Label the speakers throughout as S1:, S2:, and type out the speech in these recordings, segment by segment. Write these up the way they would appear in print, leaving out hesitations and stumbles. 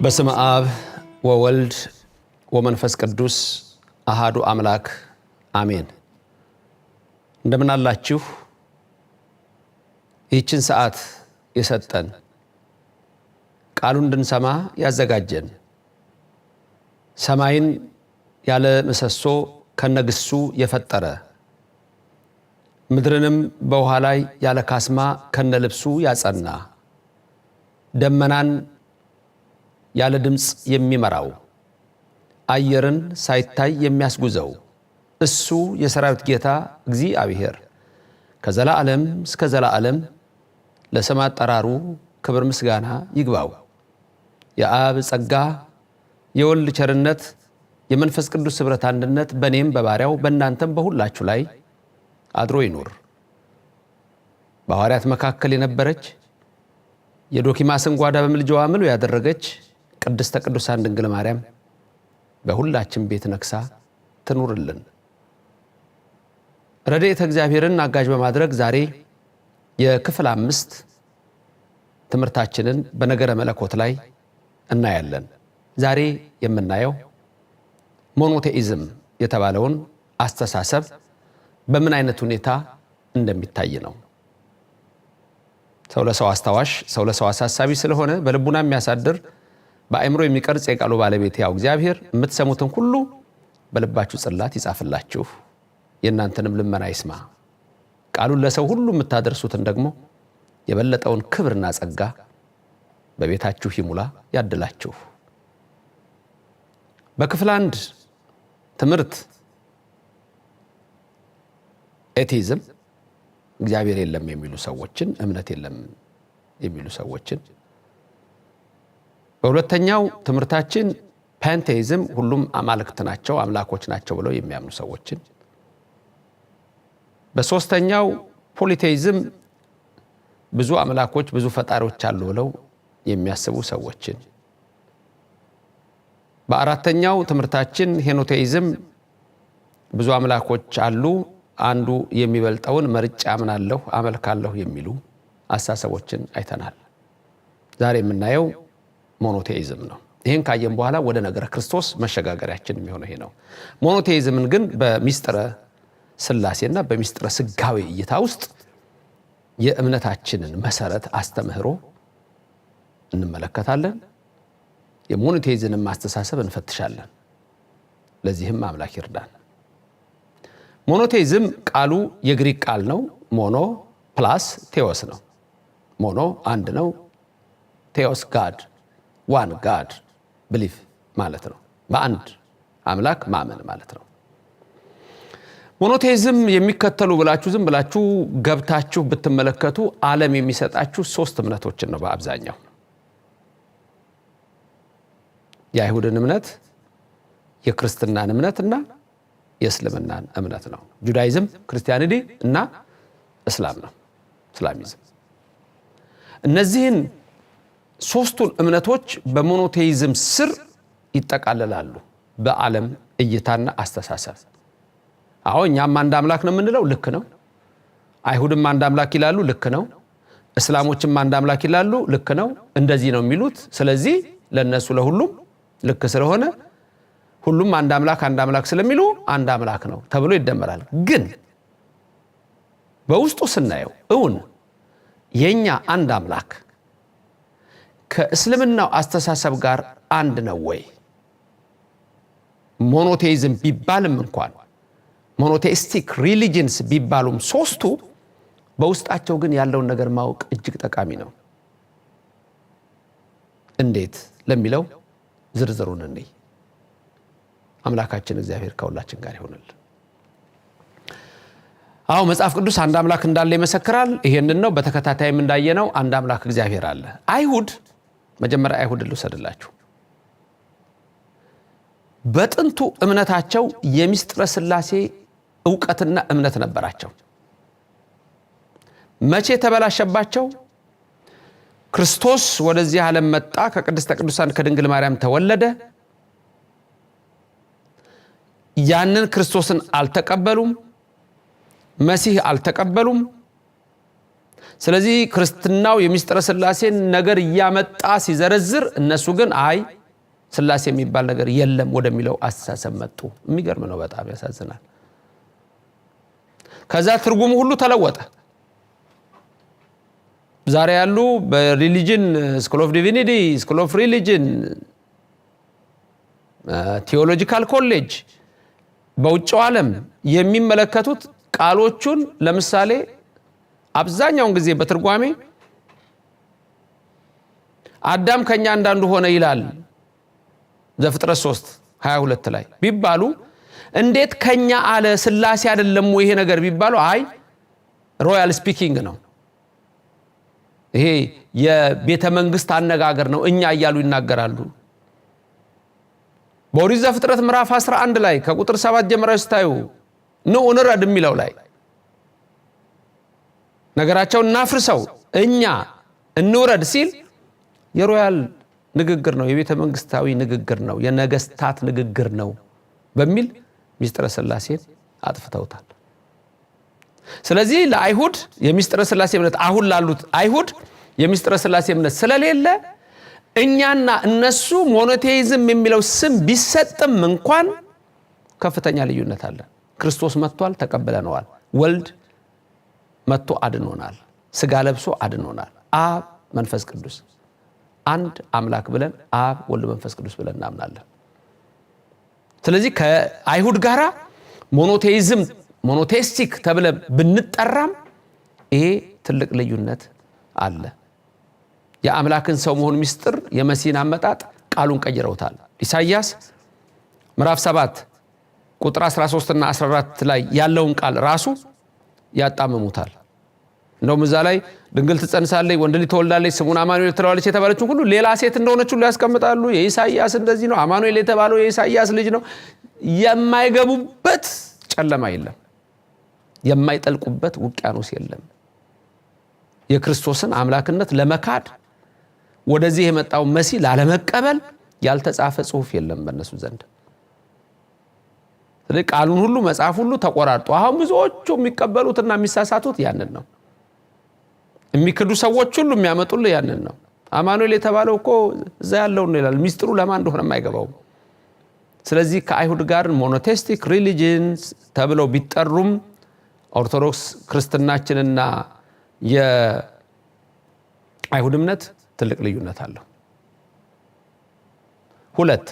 S1: በስመ አብ ወወልድ ወመንፈስ ቅዱስ አሃዱ አምላክ አሜን። እንደምን አላችሁ? ይህችን ሰዓት የሰጠን ቃሉን እንድንሰማ ያዘጋጀን ሰማይን ያለ ምሰሶ ከነግሱ የፈጠረ ምድርንም በውሃ ላይ ያለ ካስማ ከነልብሱ ያጸና ደመናን ያለ ድምጽ የሚመራው አየርን ሳይታይ የሚያስጉዘው እሱ የሰራዊት ጌታ እግዚአብሔር ከዘላለም እስከ ዘላለም ለስም አጠራሩ ክብር ምስጋና ይግባው። የአብ ጸጋ የወልድ ቸርነት የመንፈስ ቅዱስ ኅብረት አንድነት በእኔም በባሪያው በእናንተም በሁላችሁ ላይ አድሮ ይኑር። በሐዋርያት መካከል የነበረች የዶኪማስን ጓዳ በምልጃዋ ምሉ ያደረገች ቅድስተ ቅዱሳን ድንግል ማርያም በሁላችን ቤት ነግሳ ትኑርልን። ረድኤተ እግዚአብሔርን አጋዥ በማድረግ ዛሬ የክፍል 5 ትምህርታችንን በነገረ መለኮት ላይ እናያለን። ዛሬ የምናየው ሞኖቴኢዝም የተባለውን አስተሳሰብ በምን አይነት ሁኔታ እንደሚታይ ነው። ሰው ለሰው አስታዋሽ፣ ሰው ለሰው አሳሳቢ ስለሆነ በልቡና የሚያሳድር በአእምሮ የሚቀርጽ የቃሉ ባለቤት ያው እግዚአብሔር የምትሰሙትን ሁሉ በልባችሁ ጽላት ይጻፍላችሁ፣ የእናንተንም ልመና ይስማ። ቃሉን ለሰው ሁሉ የምታደርሱትን ደግሞ የበለጠውን ክብርና ጸጋ በቤታችሁ ይሙላ ያድላችሁ። በክፍል 1 ትምህርት ኤቲዝም እግዚአብሔር የለም የሚሉ ሰዎችን፣ እምነት የለም የሚሉ ሰዎችን፣ በሁለተኛው ትምህርታችን ፓንቴይዝም ሁሉም አማልክት ናቸው አምላኮች ናቸው ብለው የሚያምኑ ሰዎችን፣ በሶስተኛው ፖሊቴይዝም ብዙ አምላኮች ብዙ ፈጣሪዎች አሉ ብለው የሚያስቡ ሰዎችን፣ በአራተኛው ትምህርታችን ሄኖቴይዝም ብዙ አምላኮች አሉ አንዱ የሚበልጠውን መርጫ አምናለሁ አመልካለሁ የሚሉ አሳሰቦችን አይተናል። ዛሬ የምናየው ሞኖቴይዝም ነው። ይህን ካየን በኋላ ወደ ነገረ ክርስቶስ መሸጋገሪያችን የሚሆነው ይሄ ነው። ሞኖቴይዝምን ግን በሚስጥረ ሥላሴና በሚስጥረ ስጋዌ እይታ ውስጥ የእምነታችንን መሰረት አስተምህሮ እንመለከታለን። የሞኖቴይዝምን ማስተሳሰብ እንፈትሻለን። ለዚህም አምላክ ይርዳን። ሞኖቴይዝም ቃሉ የግሪክ ቃል ነው። ሞኖ ፕላስ ቴዎስ ነው። ሞኖ አንድ ነው፣ ቴዎስ ጋድ ዋን ጋድ ብሊፍ ማለት ነው። በአንድ አምላክ ማመን ማለት ነው። ሞኖቴይዝም የሚከተሉ ብላችሁ ዝም ብላችሁ ገብታችሁ ብትመለከቱ ዓለም የሚሰጣችሁ 3 እምነቶችን ነው በአብዛኛው። የአይሁድን እምነት፣ የክርስትናን እምነትና የእስልምናን እምነት ነው። ጁዳይዝም ክርስቲያኒቲ እና እስላም ነው፣ እስላሚዝም። እነዚህን 3ቱን እምነቶች በሞኖቴይዝም ስር ይጠቃለላሉ በዓለም እይታና አስተሳሰብ። አዎ እኛም አንድ አምላክ ነው የምንለው ልክ ነው። አይሁድም አንድ አምላክ ይላሉ ልክ ነው። እስላሞችም አንድ አምላክ ይላሉ ልክ ነው። እንደዚህ ነው የሚሉት። ስለዚህ ለነሱ ለሁሉም ልክ ስለሆነ ሁሉም አንድ አምላክ ስለሚሉ አንድ አምላክ ነው ተብሎ ይደመራል። ግን በውስጡ ስናየው እውን የኛ አንድ አምላክ ከእስልምናው አስተሳሰብ ጋር አንድ ነው ወይ? ሞኖቴይዝም ቢባልም እንኳን ሞኖቴይስቲክ ሪሊጂንስ ቢባሉም 3ቱ በውስጣቸው ግን ያለውን ነገር ማወቅ እጅግ ጠቃሚ ነው። እንዴት ለሚለው ዝርዝሩን እንይ። አምላካችን እግዚአብሔር ከሁላችን ጋር ይሁንልን። አዎ መጽሐፍ ቅዱስ አንድ አምላክ እንዳለ ይመሰክራል። ይሄንን ነው በተከታታይም እንዳየነው አንድ አምላክ እግዚአብሔር አለ። አይሁድ መጀመሪያ አይሁድ ልውሰድላችሁ። በጥንቱ እምነታቸው የሚስጥረ ሥላሴ ዕውቀትና እምነት ነበራቸው። መቼ ተበላሸባቸው? ክርስቶስ ወደዚህ ዓለም መጣ፣ ከቅድስተ ቅዱሳን ከድንግል ማርያም ተወለደ። ያንን ክርስቶስን አልተቀበሉም፣ መሲህ አልተቀበሉም። ስለዚህ ክርስትናው የሚስጥረ ሥላሴን ነገር ያመጣ ሲዘረዝር እነሱ ግን አይ ስላሴ የሚባል ነገር የለም ወደሚለው አስተሳሰብ መጡ። የሚገርም ነው፣ በጣም ያሳዝናል። ከዛ ትርጉሙ ሁሉ ተለወጠ። ዛሬ ያሉ በሪሊጅን ስኩል ኦፍ ዲቪኒቲ፣ ስኩል ኦፍ ሪሊጅን፣ ቴዎሎጂካል ኮሌጅ በውጭው ዓለም የሚመለከቱት ቃሎቹን ለምሳሌ አብዛኛውን ጊዜ በትርጓሜ አዳም ከኛ እንዳንዱ ሆነ ይላል ዘፍጥረት 3:22 ላይ ቢባሉ እንዴት ከኛ አለ ስላሴ አይደለም ወይ ይሄ ነገር ቢባሉ አይ ሮያል ስፒኪንግ ነው፣ ይሄ የቤተ መንግስት አነጋገር ነው እኛ እያሉ ይናገራሉ። በኦሪት ዘፍጥረት ምዕራፍ 11 ላይ ከቁጥር 7 ጀምራችሁ ስታዩ ኑ እንረድ የሚለው ላይ ነገራቸውን እናፍርሰው እኛ እንውረድ ሲል የሮያል ንግግር ነው፣ የቤተ መንግስታዊ ንግግር ነው፣ የነገስታት ንግግር ነው በሚል ሚስጥረ ስላሴን አጥፍተውታል። ስለዚህ ለአይሁድ የሚስጥረ ስላሴ እምነት አሁን ላሉት አይሁድ የሚስጥረ ስላሴ እምነት ስለሌለ እኛና እነሱ ሞኖቴይዝም የሚለው ስም ቢሰጥም እንኳን ከፍተኛ ልዩነት አለ። ክርስቶስ መጥቷል፣ ተቀበለነዋል። ወልድ መጥቶ አድኖናል፣ ስጋ ለብሶ አድኖናል። አብ መንፈስ ቅዱስ አንድ አምላክ ብለን አብ ወልድ መንፈስ ቅዱስ ብለን እናምናለን። ስለዚህ ከአይሁድ ጋራ ሞኖቴይዝም ሞኖቴስቲክ ተብለ ብንጠራም ይሄ ትልቅ ልዩነት አለ። የአምላክን ሰው መሆን ምስጢር የመሲህን አመጣጥ ቃሉን ቀይረውታል። ኢሳይያስ ምዕራፍ 7 ቁጥር 13 እና 14 ላይ ያለውን ቃል ራሱ ያጣመሙታል። እንደውም እዛ ላይ ድንግል ትጸንሳለች፣ ወንድ ልጅ ትወልዳለች፣ ስሙን አማኑኤል ትለዋለች የተባለችው ሁሉ ሌላ ሴት እንደሆነች ሁሉ ያስቀምጣሉ። የኢሳይያስ እንደዚህ ነው፣ አማኑኤል የተባለው የኢሳይያስ ልጅ ነው። የማይገቡበት ጨለማ የለም፣ የማይጠልቁበት ውቅያኖስ የለም። የክርስቶስን አምላክነት ለመካድ ወደዚህ የመጣው መሲህ ላለመቀበል ያልተጻፈ ጽሑፍ የለም በእነሱ ዘንድ። ስለዚህ ቃሉን ሁሉ መጽሐፍ ሁሉ ተቆራርጦ አሁን ብዙዎቹ የሚቀበሉትና የሚሳሳቱት ያንን ነው። የሚክዱ ሰዎች ሁሉ የሚያመጡልህ ያንን ነው። አማኑኤል የተባለው እኮ እዛ ያለው ነው ይላል። ሚስጥሩ ለማን እንደሆነ የማይገባው። ስለዚህ ከአይሁድ ጋር ሞኖቴስቲክ ሪሊጅንስ ተብለው ቢጠሩም ኦርቶዶክስ ክርስትናችንና የአይሁድ እምነት ትልቅ ልዩነት አለው። 2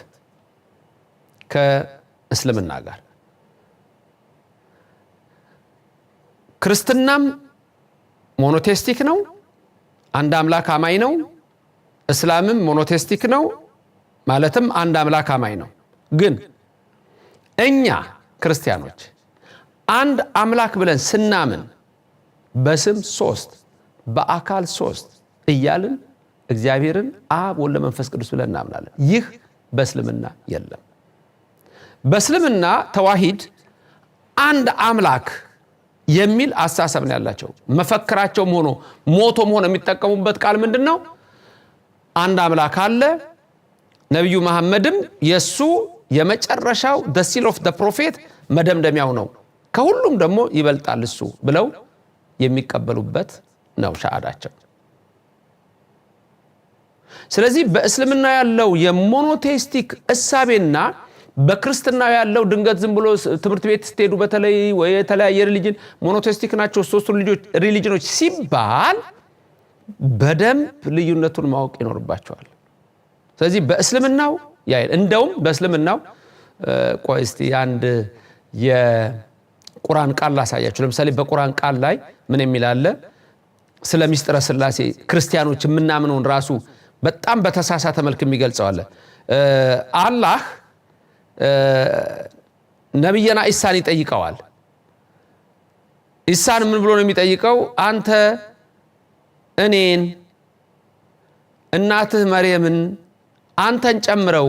S1: ከእስልምና ጋር ክርስትናም ሞኖቴስቲክ ነው፣ አንድ አምላክ አማኝ ነው። እስላምም ሞኖቴስቲክ ነው፣ ማለትም አንድ አምላክ አማኝ ነው። ግን እኛ ክርስቲያኖች አንድ አምላክ ብለን ስናምን በስም 3 በአካል 3 እያልን እግዚአብሔርን አብ ወልድ መንፈስ ቅዱስ ብለን እናምናለን። ይህ በእስልምና የለም። በእስልምና ተዋሂድ አንድ አምላክ የሚል አስተሳሰብ ነው ያላቸው። መፈክራቸውም ሆኖ ሞቶም ሆኖ የሚጠቀሙበት ቃል ምንድነው? አንድ አምላክ አለ፣ ነብዩ መሐመድም የሱ የመጨረሻው the seal of the prophet መደምደሚያው ነው፣ ከሁሉም ደግሞ ይበልጣል እሱ ብለው የሚቀበሉበት ነው ሻሃዳቸው። ስለዚህ በእስልምና ያለው የሞኖቴስቲክ እሳቤና በክርስትና ያለው ድንገት ዝም ብሎ ትምህርት ቤት ስትሄዱ በተለይ ወይ የተለያየ ሪሊጅን ሞኖቴስቲክ ናቸው ሶስቱ ሪሊጅኖች ሲባል በደንብ ልዩነቱን ማወቅ ይኖርባቸዋል። ስለዚህ በእስልምናው ያይል እንደውም በእስልምናው ቆይ እስቲ አንድ የቁርአን ቃል ላሳያችሁ። ለምሳሌ በቁርአን ቃል ላይ ምን የሚል አለ? ስለ ሚስጥረ ስላሴ ክርስቲያኖች የምናምነውን ራሱ በጣም በተሳሳተ መልክ የሚገልጸው አለ። አላህ ነብዩና ኢሳን ይጠይቀዋል። ኢሳን ምን ብሎ ነው የሚጠይቀው? አንተ እኔን እናትህ መርየምን አንተን ጨምረው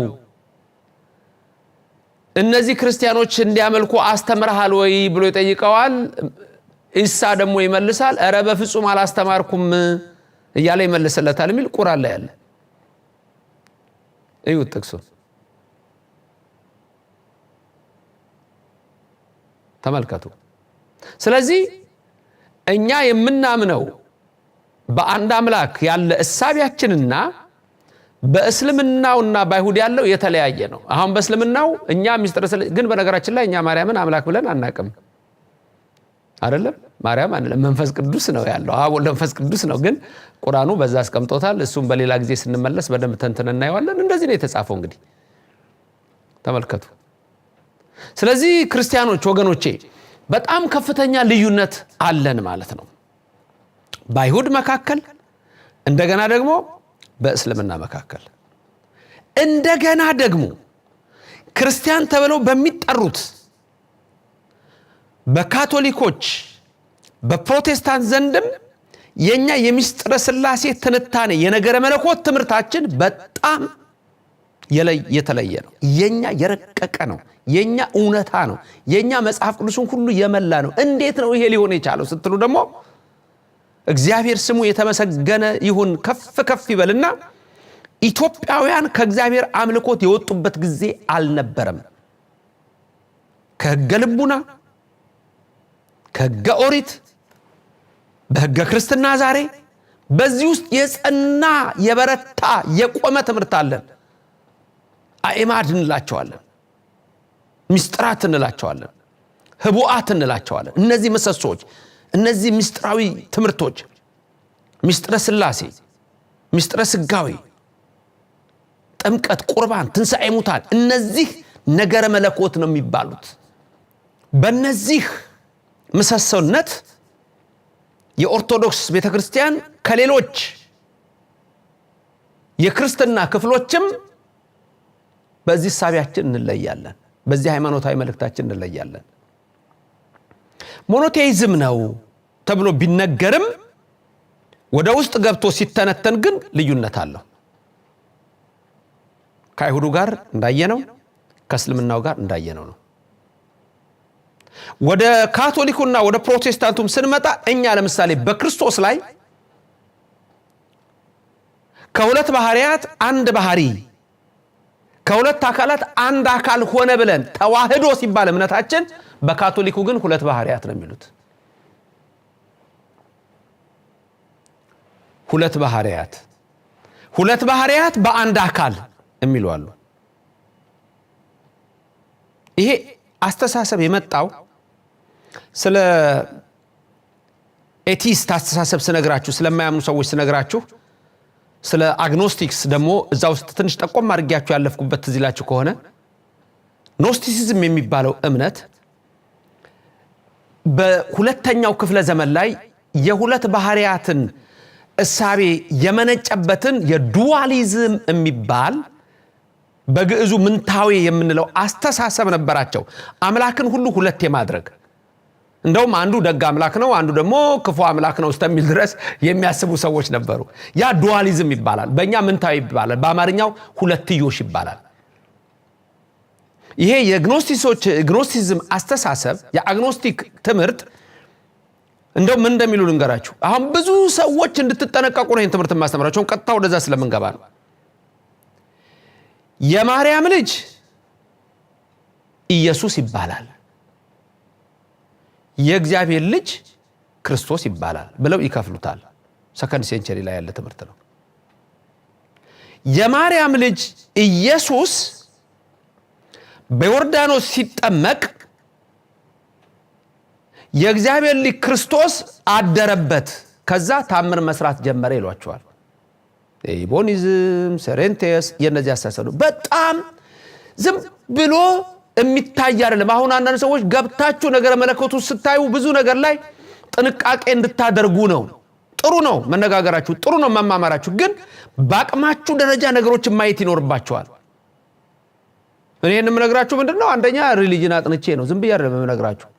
S1: እነዚህ ክርስቲያኖች እንዲያመልኩ አስተምረሃል ወይ ብሎ ይጠይቀዋል። ኢሳ ደግሞ ይመልሳል አረ በፍጹም አላስተማርኩም እያለ ይመልስለታል የሚል ቁርአን ላይ አለ። እዩት ጥቅሱን ተመልከቱ። ስለዚህ እኛ የምናምነው በአንድ አምላክ ያለ እሳቢያችንና በእስልምናውና ባይሁድ ያለው የተለያየ ነው። አሁን በእስልምናው እኛ ሚስጥረ ስላሴ ግን በነገራችን ላይ እኛ ማርያምን አምላክ ብለን አናቅም አይደለም። ማርያም አንልም፣ መንፈስ ቅዱስ ነው ያለው። አብ ወልድ መንፈስ ቅዱስ ነው። ግን ቁርአኑ በዛ አስቀምጦታል። እሱም በሌላ ጊዜ ስንመለስ በደንብ ተንተን እናየዋለን። እንደዚህ ነው የተጻፈው። እንግዲህ ተመልከቱ። ስለዚህ ክርስቲያኖች ወገኖቼ በጣም ከፍተኛ ልዩነት አለን ማለት ነው በአይሁድ መካከል፣ እንደገና ደግሞ በእስልምና መካከል፣ እንደገና ደግሞ ክርስቲያን ተብለው በሚጠሩት በካቶሊኮች በፕሮቴስታንት ዘንድም የኛ የሚስጥረ ስላሴ ትንታኔ የነገረ መለኮት ትምህርታችን በጣም የተለየ ነው። የኛ የረቀቀ ነው። የኛ እውነታ ነው። የኛ መጽሐፍ ቅዱስን ሁሉ የመላ ነው። እንዴት ነው ይሄ ሊሆን የቻለው ስትሉ ደግሞ እግዚአብሔር ስሙ የተመሰገነ ይሁን ከፍ ከፍ ይበልና ኢትዮጵያውያን ከእግዚአብሔር አምልኮት የወጡበት ጊዜ አልነበረም። ከሕገ ልቡና ከሕገ ኦሪት በሕገ ክርስትና ዛሬ በዚህ ውስጥ የጸና የበረታ የቆመ ትምህርት አለን። አእማድ እንላቸዋለን፣ ምስጢራት እንላቸዋለን፣ ህቡዓት እንላቸዋለን። እነዚህ ምሰሶች፣ እነዚህ ምስጢራዊ ትምህርቶች ምስጢረ ስላሴ፣ ምስጢረ ስጋዊ፣ ጥምቀት፣ ቁርባን፣ ትንሣኤ ሙታን እነዚህ ነገረ መለኮት ነው የሚባሉት። በእነዚህ ምሰሶነት የኦርቶዶክስ ቤተክርስቲያን ከሌሎች የክርስትና ክፍሎችም በዚህ ሳቢያችን እንለያለን። በዚህ ሃይማኖታዊ መልእክታችን እንለያለን። ሞኖቴይዝም ነው ተብሎ ቢነገርም ወደ ውስጥ ገብቶ ሲተነተን ግን ልዩነት አለው። ከአይሁዱ ጋር እንዳየነው ከእስልምናው ጋር እንዳየነው ነው። ወደ ካቶሊኩና ወደ ፕሮቴስታንቱም ስንመጣ እኛ ለምሳሌ በክርስቶስ ላይ ከሁለት ባህሪያት አንድ ባህሪ ከሁለት አካላት አንድ አካል ሆነ ብለን ተዋህዶ ሲባል እምነታችን፣ በካቶሊኩ ግን ሁለት ባህሪያት ነው የሚሉት። ሁለት ባህሪያት በአንድ አካል የሚሉ አሉ። ይሄ አስተሳሰብ የመጣው ስለ ኤቲስት አስተሳሰብ ስነግራችሁ፣ ስለማያምኑ ሰዎች ስነግራችሁ፣ ስለ አግኖስቲክስ ደግሞ እዛ ውስጥ ትንሽ ጠቆም አድርጌያችሁ ያለፍኩበት ትዝ ይላችሁ ከሆነ ኖስቲሲዝም የሚባለው እምነት በሁለተኛው ክፍለ ዘመን ላይ የሁለት ባህሪያትን እሳቤ የመነጨበትን የዱዋሊዝም የሚባል በግዕዙ ምንታዊ የምንለው አስተሳሰብ ነበራቸው። አምላክን ሁሉ ሁለት የማድረግ እንደውም አንዱ ደግ አምላክ ነው፣ አንዱ ደግሞ ክፉ አምላክ ነው እስከሚል ድረስ የሚያስቡ ሰዎች ነበሩ። ያ ዱዋሊዝም ይባላል። በእኛ ምንታዊ ይባላል፣ በአማርኛው ሁለትዮሽ ይባላል። ይሄ የግኖስቲሲዝም አስተሳሰብ የአግኖስቲክ ትምህርት እንደው ምን እንደሚሉ ልንገራችሁ። አሁን ብዙ ሰዎች እንድትጠነቀቁ ነው ይህን ትምህርት ማስተምራቸው። ቀጥታ ወደዛ ስለምንገባ ነው። የማርያም ልጅ ኢየሱስ ይባላል፣ የእግዚአብሔር ልጅ ክርስቶስ ይባላል ብለው ይከፍሉታል። ሰከንድ ሴንቸሪ ላይ ያለ ትምህርት ነው። የማርያም ልጅ ኢየሱስ በዮርዳኖስ ሲጠመቅ የእግዚአብሔር ልጅ ክርስቶስ አደረበት፣ ከዛ ታምር መስራት ጀመረ ይሏቸዋል። ኢቦኒዝም፣ ሴሬንቴስ የነዚህ አሳሰሉ በጣም ዝም ብሎ የሚታይ አይደለም። አሁን አንዳንድ ሰዎች ገብታችሁ ነገረ መለኮቱ ስታዩ ብዙ ነገር ላይ ጥንቃቄ እንድታደርጉ ነው። ጥሩ ነው መነጋገራችሁ፣ ጥሩ ነው መማማራችሁ፣ ግን በአቅማችሁ ደረጃ ነገሮችን ማየት ይኖርባችኋል። እኔ የምነግራችሁ ምንድነው? አንደኛ ሪሊጅን አጥንቼ ነው ዝም ብዬ አይደለም የምነግራችሁ።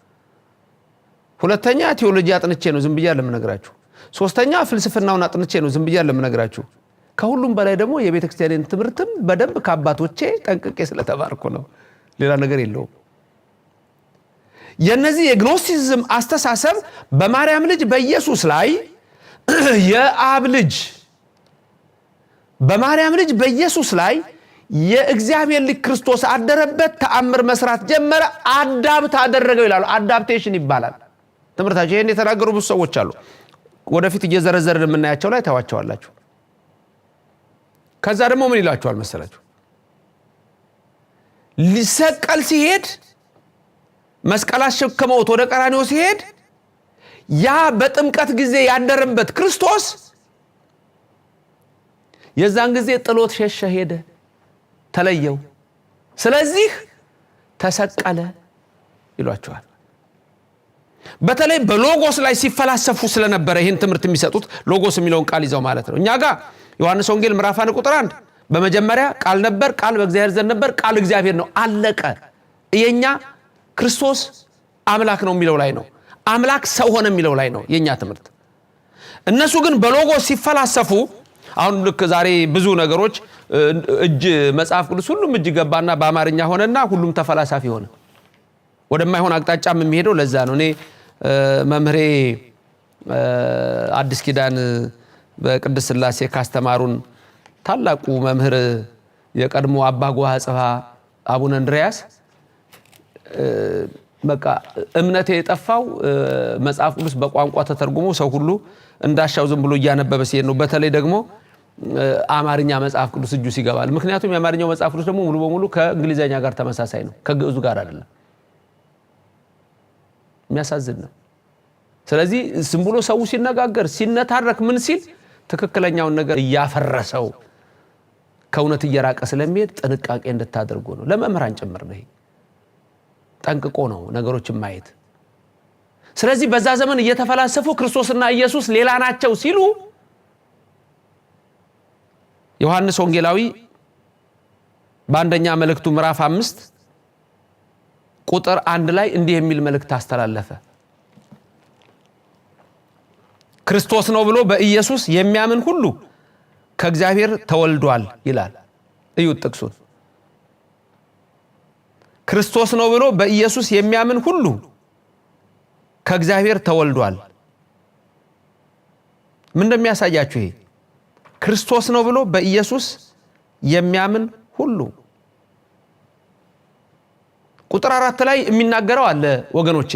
S1: ሁለተኛ ቲዮሎጂ አጥንቼ ነው ዝም ብዬ አይደለም የምነግራችሁ። ሶስተኛ ፍልስፍናውን አጥንቼ ነው ዝም ብዬ አይደለም የምነግራችሁ። ከሁሉም በላይ ደግሞ የቤተክርስቲያንን ትምህርትም በደንብ ከአባቶቼ ጠንቅቄ ስለተማርኩ ነው። ሌላ ነገር የለውም። የነዚህ የግኖስቲሲዝም አስተሳሰብ በማርያም ልጅ በኢየሱስ ላይ የአብ ልጅ በማርያም ልጅ በኢየሱስ ላይ የእግዚአብሔር ልጅ ክርስቶስ አደረበት፣ ተአምር መስራት ጀመረ፣ አዳፕት አደረገው ይላሉ። አዳፕቴሽን ይባላል ትምህርታቸው። ይሄን የተናገሩ ብዙ ሰዎች አሉ። ወደፊት እየዘረዘርን የምናያቸው ላይ ታዋቸዋላችሁ። ከዛ ደግሞ ምን ይላችኋል መሰላችሁ? ሊሰቀል ሲሄድ መስቀል አሸክመውት ወደ ቀራንዮ ሲሄድ ያ በጥምቀት ጊዜ ያደረበት ክርስቶስ የዛን ጊዜ ጥሎት ሸሸ፣ ሄደ፣ ተለየው። ስለዚህ ተሰቀለ ይሏቸዋል። በተለይ በሎጎስ ላይ ሲፈላሰፉ ስለነበረ ይህን ትምህርት የሚሰጡት ሎጎስ የሚለውን ቃል ይዘው ማለት ነው። እኛ ጋር ዮሐንስ ወንጌል ምዕራፍ 1 ቁጥር 1 በመጀመሪያ ቃል ነበር፣ ቃል በእግዚአብሔር ዘንድ ነበር፣ ቃል እግዚአብሔር ነው፣ አለቀ። የኛ ክርስቶስ አምላክ ነው የሚለው ላይ ነው፣ አምላክ ሰው ሆነ የሚለው ላይ ነው የኛ ትምህርት። እነሱ ግን በሎጎስ ሲፈላሰፉ አሁን ልክ ዛሬ ብዙ ነገሮች እጅ መጽሐፍ ቅዱስ ሁሉም እጅ ገባና በአማርኛ ሆነና ሁሉም ተፈላሳፊ ሆነ፣ ወደማይሆን አቅጣጫም የሚሄደው ለዛ ነው። እኔ መምህሬ አዲስ ኪዳን በቅድስት ሥላሴ ካስተማሩን ታላቁ መምህር የቀድሞ አባ ጓሃ ጽፋ አቡነ እንድሪያስ በቃ እምነቴ የጠፋው መጽሐፍ ቅዱስ በቋንቋ ተተርጉሞ ሰው ሁሉ እንዳሻው ዝም ብሎ እያነበበ ሲሄድ ነው። በተለይ ደግሞ አማርኛ መጽሐፍ ቅዱስ እጁ ሲገባል። ምክንያቱም የአማርኛው መጽሐፍ ቅዱስ ደግሞ ሙሉ በሙሉ ከእንግሊዘኛ ጋር ተመሳሳይ ነው፣ ከግዕዙ ጋር አይደለም። የሚያሳዝን ነው። ስለዚህ ዝም ብሎ ሰው ሲነጋገር ሲነታረክ ምን ሲል ትክክለኛውን ነገር እያፈረሰው ከእውነት እየራቀ ስለሚሄድ ጥንቃቄ እንድታደርጉ ነው። ለመምህራን ጭምር ነው። ጠንቅቆ ነው ነገሮችን ማየት። ስለዚህ በዛ ዘመን እየተፈላሰፉ ክርስቶስና ኢየሱስ ሌላ ናቸው ሲሉ ዮሐንስ ወንጌላዊ በአንደኛ መልእክቱ ምዕራፍ 5 ቁጥር 1 ላይ እንዲህ የሚል መልእክት አስተላለፈ። ክርስቶስ ነው ብሎ በኢየሱስ የሚያምን ሁሉ ከእግዚአብሔር ተወልዷል ይላል። እዩት ጥቅሱን። ክርስቶስ ነው ብሎ በኢየሱስ የሚያምን ሁሉ ከእግዚአብሔር ተወልዷል። ምን እንደሚያሳያችሁ ይሄ ክርስቶስ ነው ብሎ በኢየሱስ የሚያምን ሁሉ። ቁጥር 4 ላይ የሚናገረው አለ ወገኖቼ፣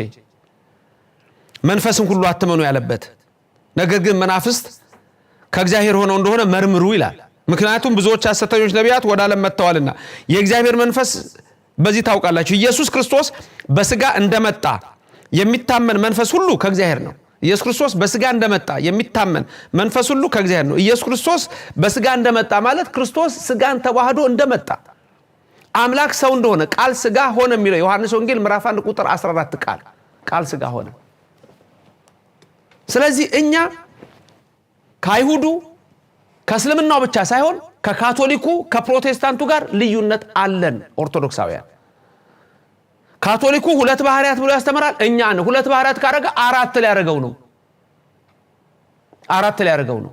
S1: መንፈስን ሁሉ አትመኑ ያለበት፣ ነገር ግን መናፍስት ከእግዚአብሔር ሆነው እንደሆነ መርምሩ ይላል። ምክንያቱም ብዙዎች ሐሰተኞች ነቢያት ወደ ዓለም መጥተዋልና የእግዚአብሔር መንፈስ በዚህ ታውቃላችሁ። ኢየሱስ ክርስቶስ በስጋ እንደመጣ የሚታመን መንፈስ ሁሉ ከእግዚአብሔር ነው። ኢየሱስ ክርስቶስ በስጋ እንደመጣ የሚታመን መንፈስ ሁሉ ከእግዚአብሔር ነው። ኢየሱስ ክርስቶስ በስጋ እንደመጣ ማለት ክርስቶስ ስጋን ተዋህዶ እንደመጣ አምላክ ሰው እንደሆነ ቃል ስጋ ሆነ የሚለው ዮሐንስ ወንጌል ምዕራፍ 1 ቁጥር 14 ቃል ስጋ ሆነ። ስለዚህ እኛ ከአይሁዱ ከእስልምናው ብቻ ሳይሆን ከካቶሊኩ ከፕሮቴስታንቱ ጋር ልዩነት አለን። ኦርቶዶክሳውያን ካቶሊኩ 2 ባህሪያት ብሎ ያስተምራል። እኛ ነው 2 ባህሪያት ካረገ 4 ሊያረገው ነው።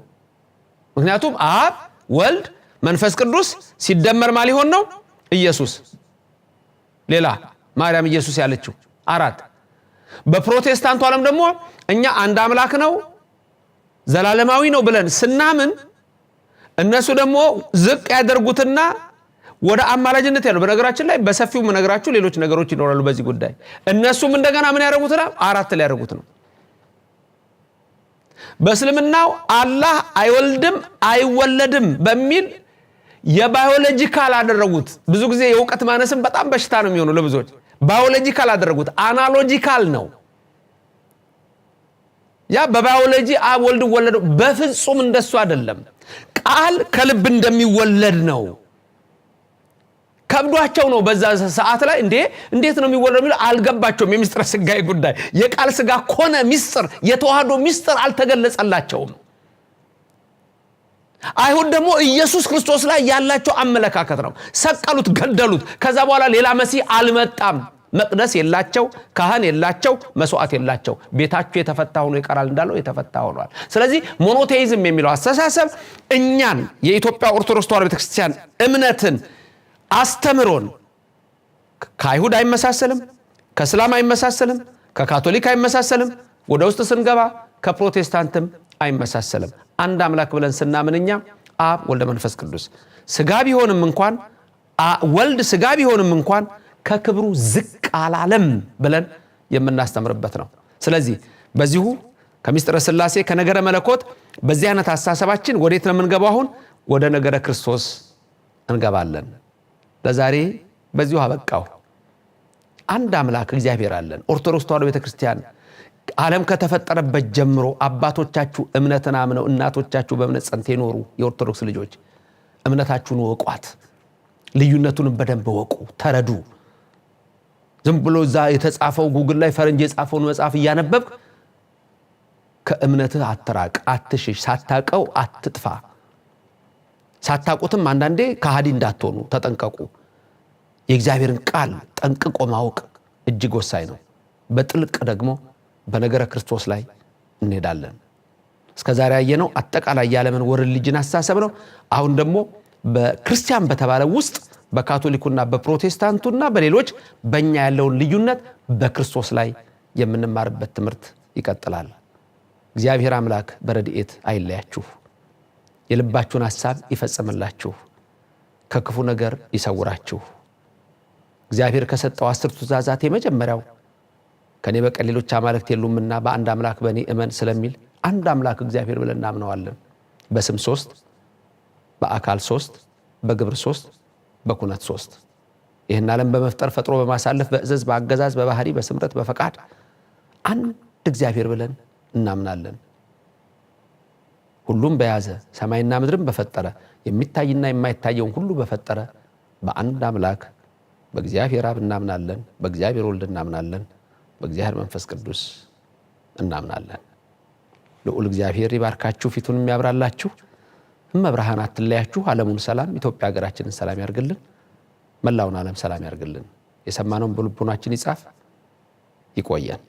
S1: ምክንያቱም አብ ወልድ መንፈስ ቅዱስ ሲደመር ማን ሊሆን ነው? ኢየሱስ። ሌላ ማርያም ኢየሱስ ያለችው 4። በፕሮቴስታንቱ ዓለም ደግሞ እኛ አንድ አምላክ ነው ዘላለማዊ ነው ብለን ስናምን እነሱ ደግሞ ዝቅ ያደርጉትና ወደ አማላጅነት ያለው። በነገራችን ላይ በሰፊው መነግራችሁ ሌሎች ነገሮች ይኖራሉ በዚህ ጉዳይ። እነሱም እንደገና ምን ያደርጉትና 4 ሊያደርጉት ነው። በእስልምናው አላህ አይወልድም አይወለድም በሚል የባዮሎጂካል አደረጉት። ብዙ ጊዜ የእውቀት ማነስም በጣም በሽታ ነው የሚሆነው ለብዙዎች። ባዮሎጂካል አደረጉት። አናሎጂካል ነው። ያ በባዮሎጂ አብ ወልድ ወለደው። በፍጹም እንደሱ አይደለም። ቃል ከልብ እንደሚወለድ ነው። ከብዷቸው ነው በዛ ሰዓት ላይ እንዴት ነው የሚወለደው የሚለው አልገባቸውም። የሚስጥር ስጋይ ጉዳይ የቃል ስጋ ኮነ ሚስጥር የተዋህዶ ሚስጥር አልተገለጸላቸውም። አይሁድ ደግሞ ኢየሱስ ክርስቶስ ላይ ያላቸው አመለካከት ነው። ሰቀሉት፣ ገደሉት። ከዛ በኋላ ሌላ መሲህ አልመጣም። መቅደስ የላቸው፣ ካህን የላቸው፣ መስዋዕት የላቸው። ቤታቸው የተፈታ ሆኖ ይቀራል እንዳለው የተፈታ ሆኗል። ስለዚህ ሞኖቴይዝም የሚለው አስተሳሰብ እኛን የኢትዮጵያ ኦርቶዶክስ ተዋሕዶ ቤተክርስቲያን እምነትን አስተምሮን ከአይሁድ አይመሳሰልም፣ ከእስላም አይመሳሰልም፣ ከካቶሊክ አይመሳሰልም፣ ወደ ውስጥ ስንገባ ከፕሮቴስታንትም አይመሳሰልም። አንድ አምላክ ብለን ስናምንኛ አብ ወልድ መንፈስ ቅዱስ ስጋ ቢሆንም እንኳን ወልድ ስጋ ቢሆንም እንኳን ከክብሩ ዝቅ አላለም ብለን የምናስተምርበት ነው። ስለዚህ በዚሁ ከምስጢረ ሥላሴ ከነገረ መለኮት በዚህ አይነት አስተሳሰባችን ወዴት ነው የምንገባው? አሁን ወደ ነገረ ክርስቶስ እንገባለን። ለዛሬ በዚሁ አበቃው። አንድ አምላክ እግዚአብሔር አለን። ኦርቶዶክስ ተዋሕዶ ቤተክርስቲያን ዓለም ከተፈጠረበት ጀምሮ አባቶቻችሁ እምነትን አምነው እናቶቻችሁ በእምነት ጸንተው የኖሩ የኦርቶዶክስ ልጆች እምነታችሁን ወቋት፣ ልዩነቱን በደንብ ወቁ፣ ተረዱ። ዝም ብሎ እዛ የተጻፈው ጉግል ላይ ፈረንጅ የጻፈውን መጽሐፍ እያነበብክ ከእምነትህ አትራቅ፣ አትሽሽ፣ ሳታቀው አትጥፋ። ሳታቁትም አንዳንዴ ከሃዲ እንዳትሆኑ ተጠንቀቁ። የእግዚአብሔርን ቃል ጠንቅቆ ማወቅ እጅግ ወሳኝ ነው። በጥልቅ ደግሞ በነገረ ክርስቶስ ላይ እንሄዳለን። እስከዛሬ ያየነው አጠቃላይ የዓለምን ወርልድ ልጅን አስተሳሰብ ነው። አሁን ደግሞ በክርስቲያን በተባለ ውስጥ በካቶሊኩና በፕሮቴስታንቱና በሌሎች በእኛ ያለውን ልዩነት በክርስቶስ ላይ የምንማርበት ትምህርት ይቀጥላል። እግዚአብሔር አምላክ በረድኤት አይለያችሁ፣ የልባችሁን ሐሳብ ይፈጽምላችሁ፣ ከክፉ ነገር ይሰውራችሁ። እግዚአብሔር ከሰጠው 10 ትእዛዛት የመጀመሪያው ከኔ በቀር ሌሎች አማልክት የሉምና በአንድ አምላክ በእኔ እመን ስለሚል አንድ አምላክ እግዚአብሔር ብለን እናምነዋለን። በስም 3፣ በአካል 3፣ በግብር 3፣ በኩነት 3። ይህን ዓለም በመፍጠር ፈጥሮ በማሳለፍ በእዘዝ በአገዛዝ በባህሪ በስምረት በፈቃድ አንድ እግዚአብሔር ብለን እናምናለን። ሁሉም በያዘ ሰማይና ምድርን በፈጠረ የሚታይና የማይታየውን ሁሉ በፈጠረ በአንድ አምላክ በእግዚአብሔር አብ እናምናለን፣ በእግዚአብሔር ወልድ እናምናለን፣ በእግዚአብሔር መንፈስ ቅዱስ እናምናለን። ልዑል እግዚአብሔር ይባርካችሁ፣ ፊቱን የሚያብራላችሁ፣ እመብርሃን አትለያችሁ፣ ዓለሙን ሰላም፣ ኢትዮጵያ ሀገራችንን ሰላም ያርግልን፣ መላውን ዓለም ሰላም ያርግልን። የሰማነውን በልቦናችን ይጻፍ። ይቆየን።